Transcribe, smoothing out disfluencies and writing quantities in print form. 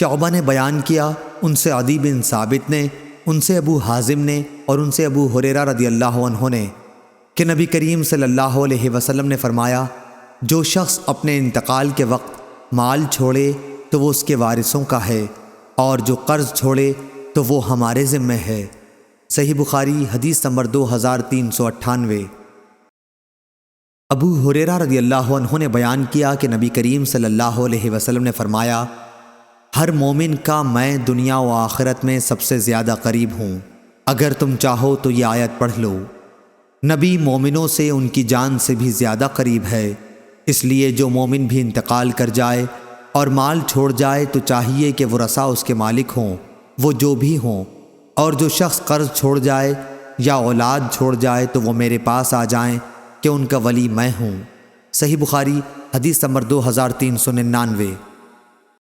شعبہ نے بیان کیا، ان سے عدی بن ثابت نے، ان سے ابو حازم نے اور ان سے ابو ہریرہ رضی اللہ عنہ نے کہ نبی کریم صلی اللہ علیہ وسلم نے فرمایا، جو شخص اپنے انتقال کے وقت مال چھوڑے تو وہ اس کے وارثوں کا ہے، اور جو قرض چھوڑے تو وہ ہمارے ذمہ ہے۔ صحیح بخاری حدیث نمبر 2398۔ ابو ہریرہ رضی اللہ عنہ نے بیان کیا کہ نبی کریم صلی اللہ علیہ وسلم نے فرمایا، ہر مومن کا میں دنیا و آخرت میں سب سے زیادہ قریب ہوں، اگر تم چاہو تو یہ آیت پڑھ لو۔ نبی مومنوں سے ان کی جان سے بھی زیادہ قریب ہے، اس لیے جو مومن بھی انتقال کر جائے اور مال چھوڑ جائے تو چاہیے کہ ورثاء اس کے مالک ہوں، وہ جو بھی ہوں، اور جو شخص قرض چھوڑ جائے یا اولاد چھوڑ جائے تو وہ میرے پاس آ جائیں کہ ان کا ولی میں ہوں۔ صحیح بخاری حدیث نمبر 2399۔